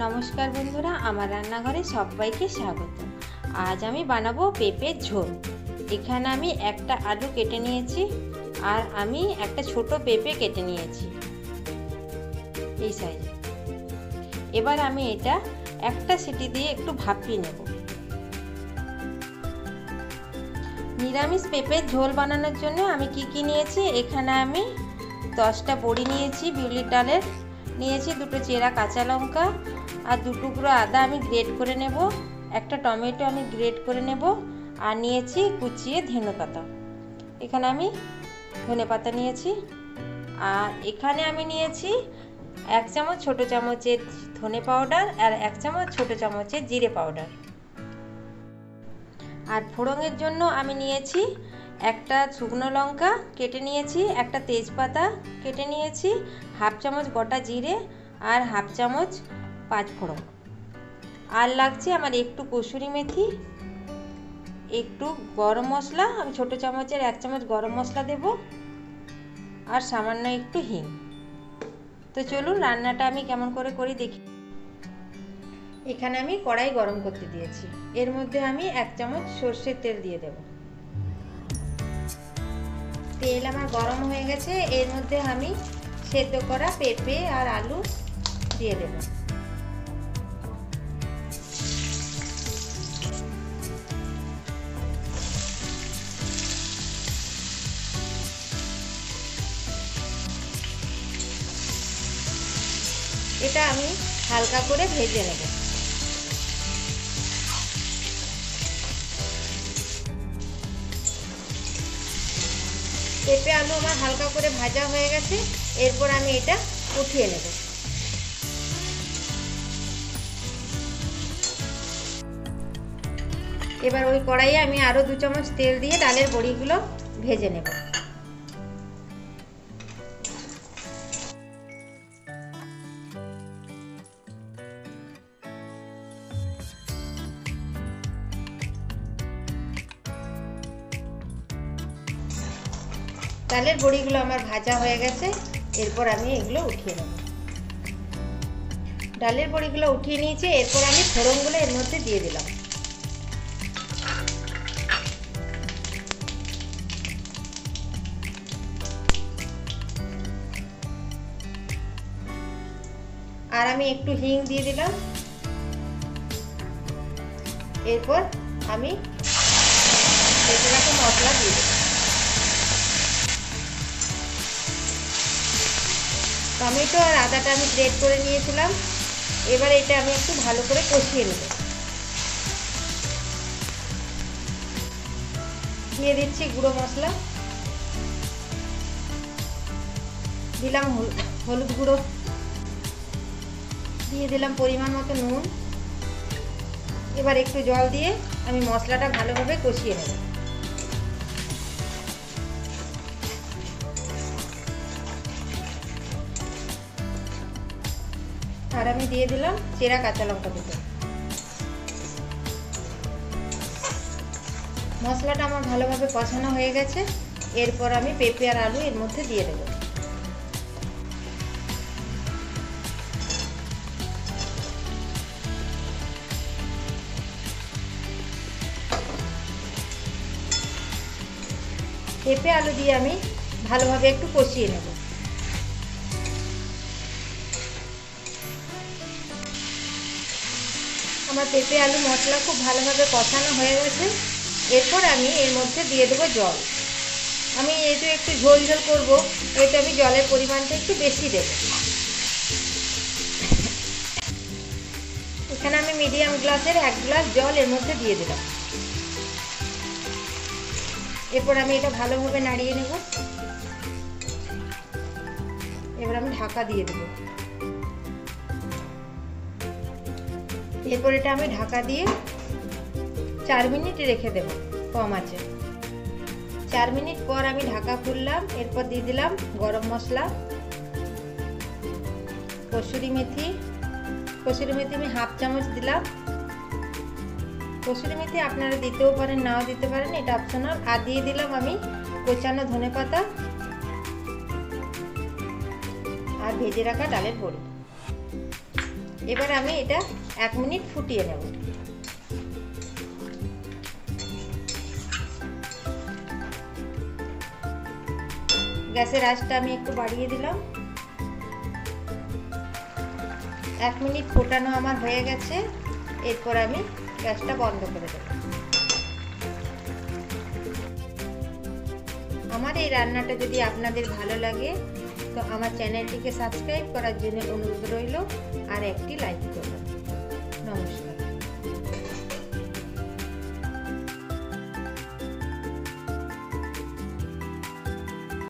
नमस्कार बंधुरा आमार रान्नाघरे सबाइके स्वागत। आज आमी बानाबो पेपर झोल। एखाने आमी एकटा आलू केटे निয়েছি আর আমি একটা ছোট পেঁপে কেটে নিয়েছি এই সাইজে। এবার আমি এটা একটা সিটি দিয়ে একটু ভাপিয়ে নেব। নিরামিষ পেঁপের ঝোল বানানোর জন্য আমি কি নিয়েছি, এখানে আমি 10টা বড়ি নিয়েছি, বিউলির ডালের নিয়েছি, দুটো চেরা কাঁচা লঙ্কা আর দু টুকরো আদা আমি গ্রেট করে নেব, একটা টমেটো আমি গ্রেট করে নেব আর নিয়েছি কুচিয়ে ধনেপাতা। এখানে আমি ধনেপাতা নিয়েছি আর এখানে আমি নিয়েছি 1 চামচ ছোট চামচের ধনে পাউডার আর 1 চামচ ছোট চামচের জিরে পাউডার। আর ফোড়নের জন্য আমি নিয়েছি একটা শুকনো লঙ্কা কেটে নিয়েছি, একটা তেজপাতা কেটে নিয়েছি, হাফ চামচ গোটা জিরে আর হাফ চামচ পাঁচফোড়ন। আর লাগছে আমার একটু কসুরি মেথি, একটু গরম মশলা, আমি ছোট চামচের 1 চামচ গরম মশলা দেব আর সামান্য একটু হিং। তো চলুন রান্নাটা আমি কেমন করে করি দেখি। এখানে আমি কড়াই গরম করতে দিয়েছি, এর মধ্যে আমি 1 চামচ সরষের তেল দিয়ে দেব। তেল আমার গরম হয়ে গেছে, এর মধ্যে আমি সেদ্ধ করা পেঁপে আর আলু দিয়ে দেব। এটা আমি হালকা করে ভেজে নেব। পেঁপে আলু আমার হালকা করে ভাজা হয়ে গেছে, এরপর আমি এটা উঠিয়ে নেব। এবার ওই কড়াইয়ে আমি আরো 2 চামচ তেল দিয়ে ডালের বড়িগুলো ভেজে নেব। ডালের বড়িগুলো আমার ভাজা হয়ে গেছে, এরপর আমি এগুলো উঠিয়ে নেব। ডালের বড়িগুলো উঠিয়ে নিয়েছি, এরপর আমি ফোড়নগুলো এর মধ্যে দিয়ে দিলাম। আর আমি একটু হিং দিয়ে দিলাম। এরপর আমি বেটে রাখা মশলা দিয়ে দেব। টমেটো আর আদাটা আমি গ্রেট করে নিয়েছিলাম, এবার এটা আমি একটু ভালো করে কষিয়ে নেব। দিয়ে দিচ্ছি গুঁড়ো মশলা, দিলাম হলুদ গুঁড়ো, দিয়ে দিলাম পরিমাণ মতো নুন। এবার একটু জল দিয়ে আমি মশলাটা ভালোভাবে কষিয়ে নেব। আর আমি দিয়ে দিলাম চেরা কাঁচা লঙ্কা দুটো। মশলাটা আমার ভালোভাবে কষানো হয়ে গেছে, এরপর আমি পেঁপে আর আলু এর মধ্যে দিয়ে দেব। পেঁপে আলু দিয়ে আমি ভালোভাবে একটু কষিয়ে নেব। আমার পেঁপে আলু মশলা খুব ভালোভাবে কষানো হয়ে গেছে, এরপর আমি এর মধ্যে দিয়ে দেবো জল। আমি যেহেতু একটু ঝোল ঝোল করবো, এতে আমি জলের পরিমাণটা একটু বেশি দেব। এখানে আমি মিডিয়াম গ্লাসের 1 গ্লাস জল এর মধ্যে দিয়ে দিলাম। এরপর আমি এটা ভালোভাবে নাড়িয়ে নেব। এবার আমি ঢাকা দিয়ে দেব। এরপর এটা আমি ঢাকা দিয়ে 4 মিনিট রেখে দেব কম আঁচে। 4 মিনিট পর আমি ঢাকা খুললাম, এরপর দিয়ে দিলাম গরম মশলা, কসুরি মেথি আমি হাফ চামচ দিলাম। কসুরি মেথি আপনারা দিতেও পারেন, নাও দিতে পারেন, এটা অপশনাল। আর দিয়ে দিলাম আমি কোচানো ধনেপাতা আর ভেজে রাখা ডালের বড়ি। এবার আমি এটা 1 মিনিট ফুটিয়ে নেব। গ্যাসের আঁচটা আমি একটু বাড়িয়ে দিলাম। 1 মিনিট ফোটানো আমার হয়ে গেছে। এরপর আমি গ্যাসটা বন্ধ করে দেব। আমার এই রান্নাটা যদি আপনাদের ভালো লাগে তো আমার চ্যানেলটিকে সাবস্ক্রাইব করার জন্য অনুরোধ রইল, আর একটি লাইক করবেন।